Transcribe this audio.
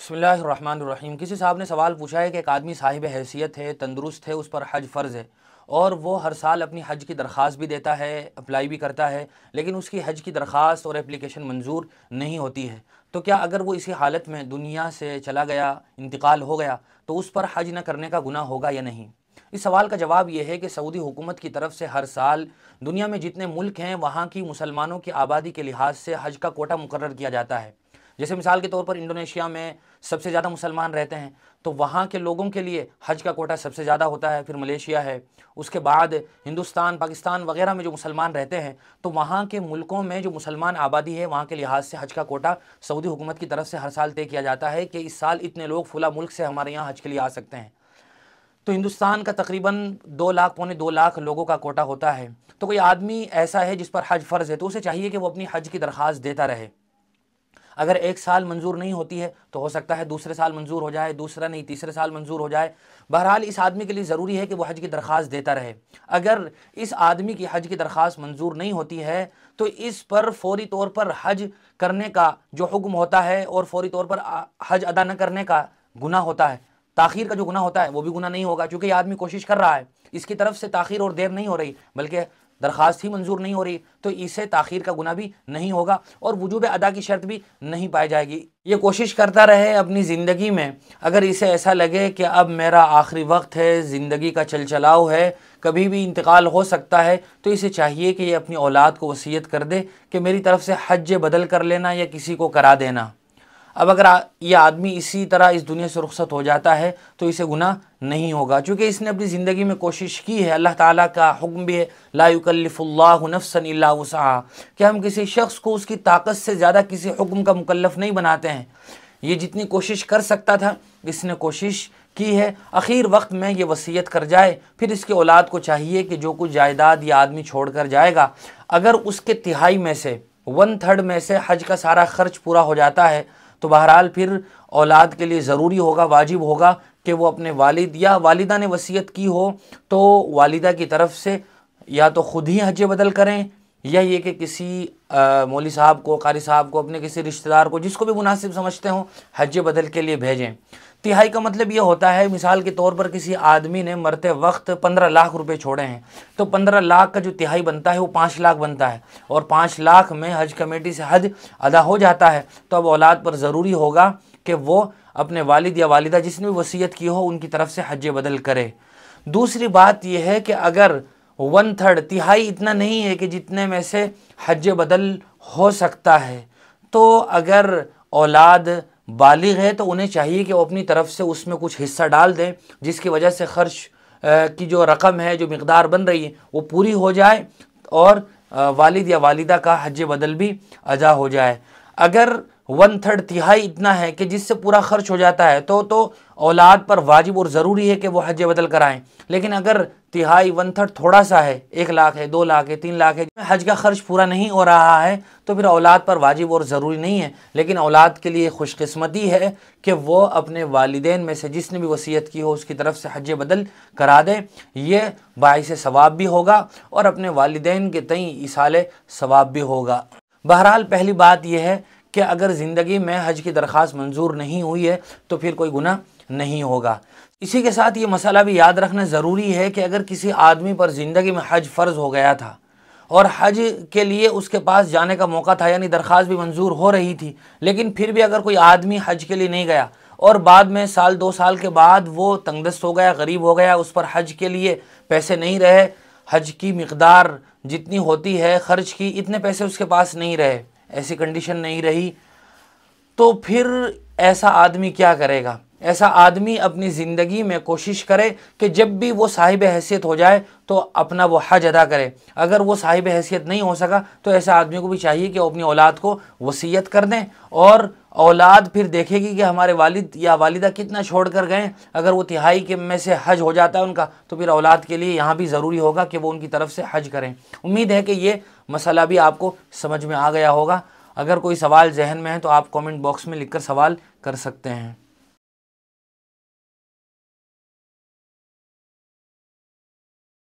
बिस्मिल्लाहिर्रहमानिर्रहीम। किसी साहब ने सवाल पूछा है कि एक आदमी साहिब हैसियत है, तंदुरुस्त है, उस पर हज फ़र्ज़ है और वो हर साल अपनी हज की दरख्वास्त भी देता है, अप्लाई भी करता है, लेकिन उसकी हज की दरख्वास्त और एप्लीकेशन मंजूर नहीं होती है। तो क्या अगर वो इसी हालत में दुनिया से चला गया, इंतकाल हो गया, तो उस पर हज न करने का गुनाह होगा या नहीं? इस सवाल का जवाब यह है कि सऊदी हुकूमत की तरफ से हर साल दुनिया में जितने मुल्क हैं वहाँ की मुसलमानों की आबादी के लिहाज से हज का कोटा मुकर्रर किया जाता है। जैसे मिसाल के तौर पर इंडोनेशिया में सबसे ज़्यादा मुसलमान रहते हैं, तो वहाँ के लोगों के लिए हज का कोटा सबसे ज़्यादा होता है। फिर मलेशिया है, उसके बाद हिंदुस्तान, पाकिस्तान वगैरह में जो मुसलमान रहते हैं, तो वहाँ के मुल्कों में जो मुसलमान आबादी है वहाँ के लिहाज से हज का कोटा सऊदी हुकूमत की तरफ से हर साल तय किया जाता है कि इस साल इतने लोग फुला मुल्क से हमारे यहाँ हज के लिए आ सकते हैं। तो हिंदुस्तान का तकरीबन 2 लाख पौने 2 लाख लोगों का कोटा होता है। तो कोई आदमी ऐसा है जिस पर हज फ़र्ज़ है, तो उसे चाहिए कि वो अपनी हज की दरख्वास्त देता रहे। अगर एक साल मंजूर नहीं होती है तो हो सकता है दूसरे साल मंजूर हो जाए, दूसरा नहीं तीसरे साल मंजूर हो जाए। बहरहाल इस आदमी के लिए ज़रूरी है कि वह हज की दरख्वास्त देता रहे। अगर इस आदमी की हज की दरख्वास्त मंजूर नहीं होती है तो इस पर फौरी तौर पर हज करने का जो हुक्म होता है और फौरी तौर पर हज अदा न करने का गुनाह होता है। ताख़ीर का जो गुनाह होता है वो भी गुनाह नहीं होगा, क्योंकि ये आदमी कोशिश कर रहा है, इसकी तरफ से ताख़ीर और देर नहीं हो रही, बल्कि दरख्वास्त ही मंजूर नहीं हो रही, तो इसे ताख़ीर का गुनाह भी नहीं होगा और वजूब अदा की शर्त भी नहीं पाई जाएगी। ये कोशिश करता रहे अपनी ज़िंदगी में। अगर इसे ऐसा लगे कि अब मेरा आखिरी वक्त है, ज़िंदगी का चलचलाव है, कभी भी इंतकाल हो सकता है, तो इसे चाहिए कि ये अपनी औलाद को वसीयत कर दे कि मेरी तरफ से हज बदल कर लेना या किसी को करा देना। अब अगर यह आदमी इसी तरह इस दुनिया से रुखसत हो जाता है तो इसे गुनाह नहीं होगा, क्योंकि इसने अपनी ज़िंदगी में कोशिश की है। अल्लाह ताला का हुक्म भी है, ला युकल्लिफुल्लाहु नफ्सन इल्ला वुसअहा, कि हम किसी शख्स को उसकी ताकत से ज़्यादा किसी हुक्म का मुकल्लफ नहीं बनाते हैं। ये जितनी कोशिश कर सकता था इसने कोशिश की है। आखिर वक्त में ये वसीयत कर जाए, फिर इसके औलाद को चाहिए कि जो कुछ जायदाद ये आदमी छोड़ कर जाएगा, अगर उसके तिहाई में से 1/3 में से हज का सारा खर्च पूरा हो जाता है तो बहरहाल फिर औलाद के लिए ज़रूरी होगा, वाजिब होगा कि वो अपने वालिद या वालिदा ने वसीयत की हो तो वालिदा की तरफ से या तो ख़ुद ही हज बदल करें या ये कि किसी मौली साहब को, कारी साहब को, अपने किसी रिश्तेदार को, जिसको भी मुनासिब समझते हों, हज बदल के लिए भेजें। तिहाई का मतलब ये होता है, मिसाल के तौर पर किसी आदमी ने मरते वक्त 15 लाख रुपए छोड़े हैं, तो 15 लाख का जो तिहाई बनता है वो 5 लाख बनता है और 5 लाख में हज कमेटी से हज अदा हो जाता है। तो अब औलाद पर ज़रूरी होगा कि वो अपने वालिद या वालिदा जिसने भी वसीयत की हो उनकी तरफ से हज बदल करे। दूसरी बात यह है कि अगर 1/3 तिहाई इतना नहीं है कि जितने में से हज बदल हो सकता है, तो अगर औलाद बालिग है तो उन्हें चाहिए कि वो अपनी तरफ से उसमें कुछ हिस्सा डाल दें, जिसकी वजह से खर्च की जो रकम है, जो मिकदार बन रही है वो पूरी हो जाए और वालिद या वालिदा का हज बदल भी अदा हो जाए। अगर 1/3 तिहाई इतना है कि जिससे पूरा खर्च हो जाता है तो औलाद पर वाजिब और ज़रूरी है कि वो हज बदल कराएं। लेकिन अगर तिहाई 1/3 थोड़ा सा है, 1 लाख है, 2 लाख है, 3 लाख है, हज का खर्च पूरा नहीं हो रहा है, तो फिर औलाद पर वाजिब और ज़रूरी नहीं है। लेकिन औलाद के लिए खुशकिस्मती है कि वो अपने वालिदैन में से जिसने भी वसीयत की हो उसकी तरफ से हज बदल करा दें। ये बाइसे सवाब भी होगा और अपने वालिदैन के तई इसाले सवाब भी होगा। बहरहाल पहली बात यह है कि अगर ज़िंदगी में हज की दरख्वास्त मंजूर नहीं हुई है तो फिर कोई गुनाह नहीं होगा। इसी के साथ ये मसला भी याद रखना ज़रूरी है कि अगर किसी आदमी पर ज़िंदगी में हज फ़र्ज़ हो गया था और हज के लिए उसके पास जाने का मौका था, यानी दरख्वास्त भी मंजूर हो रही थी, लेकिन फिर भी अगर कोई आदमी हज के लिए नहीं गया और बाद में साल 2 साल के बाद वो तंगदस्त हो गया, गरीब हो गया, उस पर हज के लिए पैसे नहीं रहे, हज की मिकदार जितनी होती है खर्च की, इतने पैसे उसके पास नहीं रहे, ऐसी कंडीशन नहीं रही, तो फिर ऐसा आदमी क्या करेगा? ऐसा आदमी अपनी ज़िंदगी में कोशिश करे कि जब भी वो साहिब हैसियत हो जाए तो अपना वो हज अदा करे। अगर वो साहिब हैसियत नहीं हो सका तो ऐसा आदमी को भी चाहिए कि वो अपनी औलाद को वसीयत कर दें और औलाद फिर देखेगी कि हमारे वालिद या वालिदा कितना छोड़ कर गए। अगर वो तिहाई के में से हज हो जाता है उनका, तो फिर औलाद के लिए यहाँ भी ज़रूरी होगा कि वो उनकी तरफ से हज करें। उम्मीद है कि ये मसला भी आपको समझ में आ गया होगा। अगर कोई सवाल जहन में है तो आप कमेंट बॉक्स में लिखकर सवाल कर सकते हैं।